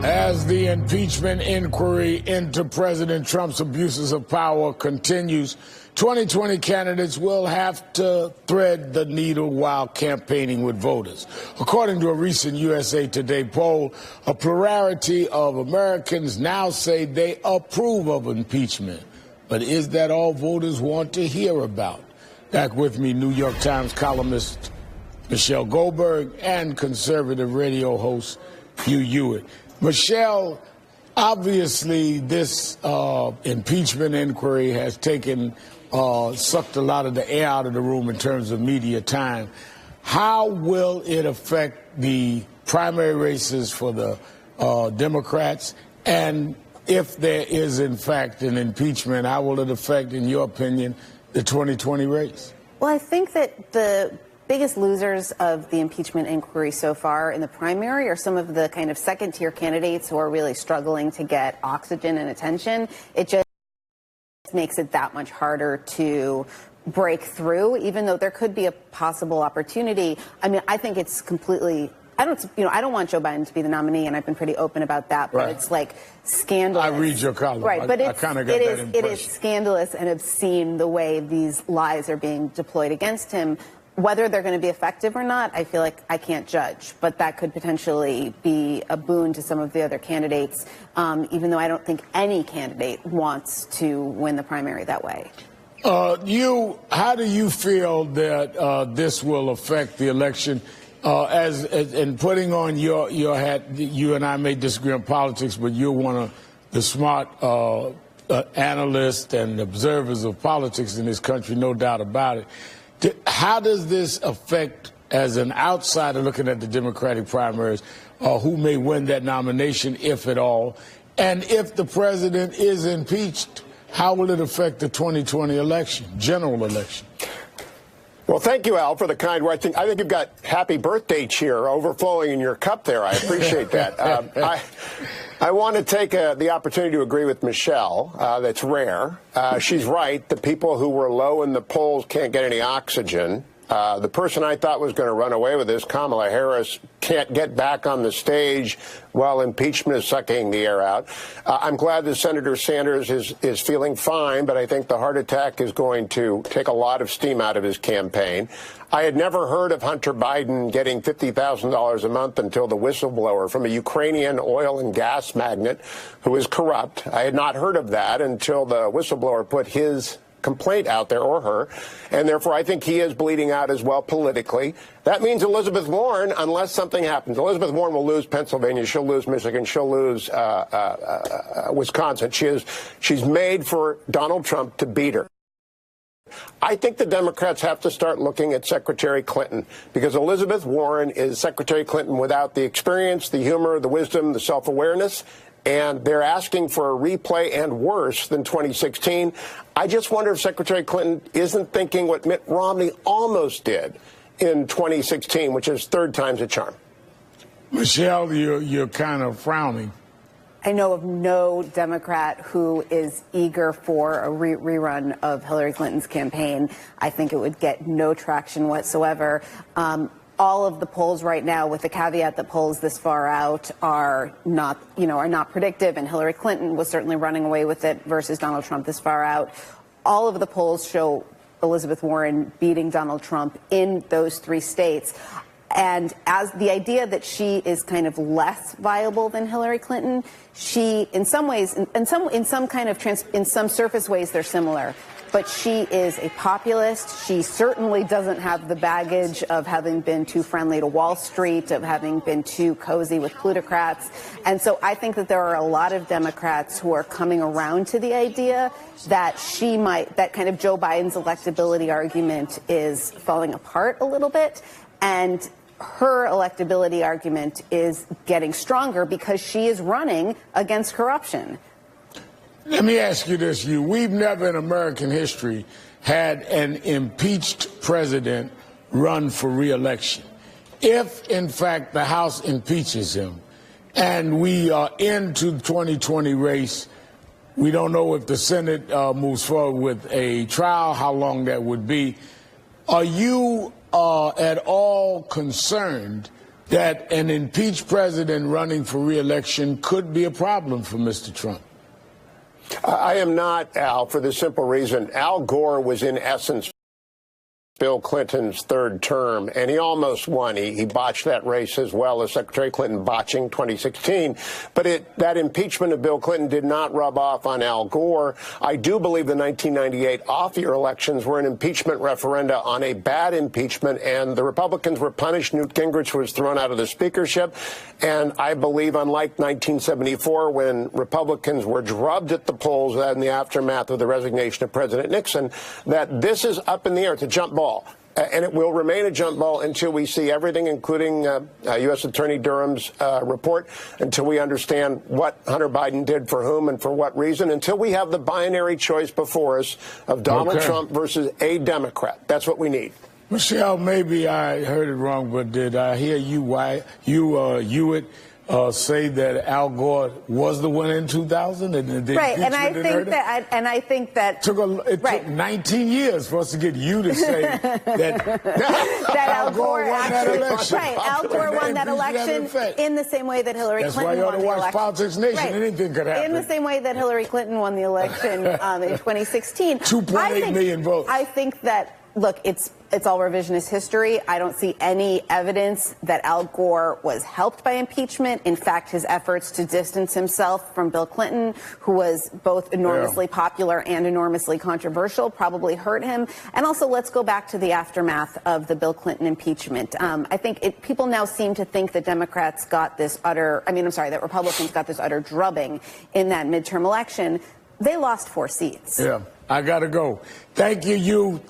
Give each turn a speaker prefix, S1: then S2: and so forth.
S1: As the impeachment inquiry into President Trump's abuses of power continues, 2020 candidates will have to thread the needle while campaigning with voters. According to a recent USA Today poll, a plurality of Americans now say they approve of impeachment. But is that all voters want to hear about? Back with me, New York Times columnist Michelle Goldberg and conservative radio host Hugh Hewitt. Michelle, obviously this impeachment inquiry has sucked a lot of the air out of the room in terms of media time. How will it affect the primary races for the Democrats? And if there is, in fact, an impeachment, how will it affect, in your opinion, the 2020 race?
S2: Well, I think that the biggest losers of the impeachment inquiry so far in the primary are some of the kind of second-tier candidates who are really struggling to get oxygen and attention. It just makes it that much harder to break through, even though there could be a possible opportunity. I mean, I think it's completely... I don't want Joe Biden to be the nominee, and I've been pretty open about that, but It's like scandalous.
S1: I read your column.
S2: Right, but
S1: I kind of got that impression.
S2: It is scandalous and obscene the way these lies are being deployed against him. Whether they're going to be effective or not, I feel like I can't judge, but that could potentially be a boon to some of the other candidates, even though I don't think any candidate wants to win the primary that way.
S1: How do you feel that this will affect the election? As in putting on your hat, you and I may disagree on politics, but you're one of the smart analysts and observers of politics in this country, no doubt about it. How does this affect, as an outsider looking at the Democratic primaries, who may win that nomination, if at all? And if the president is impeached, how will it affect the 2020 election, general election?
S3: Well, thank you, Al, for the kind words. I think you've got happy birthday cheer overflowing in your cup there. I appreciate that. I want to take the opportunity to agree with Michelle. That's rare. She's right. The people who were low in the polls can't get any oxygen. The person I thought was going to run away with this, Kamala Harris, can't get back on the stage while impeachment is sucking the air out. I'm glad that Senator Sanders is feeling fine, but I think the heart attack is going to take a lot of steam out of his campaign. I had never heard of Hunter Biden getting $50,000 a month until the whistleblower from a Ukrainian oil and gas magnate who is corrupt. I had not heard of that until the whistleblower put his complaint out there, or her, and therefore I think he is bleeding out as well politically. That means Elizabeth Warren, unless something happens, Elizabeth Warren will lose Pennsylvania, she'll lose Michigan, she'll lose Wisconsin. She's made for Donald Trump to beat her. I think the Democrats have to start looking at Secretary Clinton, because Elizabeth Warren is Secretary Clinton without the experience, the humor, the wisdom, the self-awareness. And they're asking for a replay and worse than 2016. I just wonder if Secretary Clinton isn't thinking what Mitt Romney almost did in 2016, which is third time's a charm.
S1: Michelle, you're kind of frowning.
S2: I know of no Democrat who is eager for a rerun of Hillary Clinton's campaign. I think it would get no traction whatsoever. All of the polls right now, with the caveat that polls this far out are not predictive, and Hillary Clinton was certainly running away with it versus Donald Trump this far out. All of the polls show Elizabeth Warren beating Donald Trump in those three states. And as the idea that she is kind of less viable than Hillary Clinton, she, in some ways, in some surface ways, they're similar. But she is a populist. She certainly doesn't have the baggage of having been too friendly to Wall Street, of having been too cozy with plutocrats. And so I think that there are a lot of Democrats who are coming around to the idea that that kind of Joe Biden's electability argument is falling apart a little bit. And her electability argument is getting stronger because she is running against corruption.
S1: Let me ask you this, Hugh. We've never in American history had an impeached president run for re-election. If, in fact, the House impeaches him and we are into the 2020 race, we don't know if the Senate moves forward with a trial, how long that would be. Are you at all concerned that an impeached president running for re-election could be a problem for Mr. Trump?
S3: I am not, Al, for the simple reason Al Gore was in essence Bill Clinton's third term, and he almost won. He botched that race as well as Secretary Clinton botching 2016. But that impeachment of Bill Clinton did not rub off on Al Gore. I do believe the 1998 off-year elections were an impeachment referenda on a bad impeachment, and the Republicans were punished. Newt Gingrich was thrown out of the speakership. And I believe, unlike 1974, when Republicans were drubbed at the polls in the aftermath of the resignation of President Nixon, that this is up in the air. It's a jump ball. And it will remain a jump ball until we see everything, including U.S. Attorney Durham's report, until we understand what Hunter Biden did for whom and for what reason, until we have the binary choice before us of Donald Trump versus a Democrat. That's what we need.
S1: Michelle, maybe I heard it wrong, but did I hear you, Hewitt, say that Al Gore was the winner in 2000?
S2: Right, and I think that
S1: it took 19 years for us to get you to say that
S2: Al Gore
S1: won that election.
S2: Right, Al Gore won that election in the same way that Hillary Clinton won the election.
S1: That's why you ought to watch Politics Nation.
S2: Right.
S1: Anything could happen.
S2: In the same way that Hillary Clinton won the election in 2016.
S1: 2.8 million votes.
S2: I think that, look, it's all revisionist history. I don't see any evidence that Al Gore was helped by impeachment. In fact, his efforts to distance himself from Bill Clinton, who was both enormously popular and enormously controversial, probably hurt him. And also, let's go back to the aftermath of the Bill Clinton impeachment. I think people now seem to think that that Republicans got this utter drubbing in that midterm election. They lost 4 seats.
S1: Yeah, I got to go. Thank you,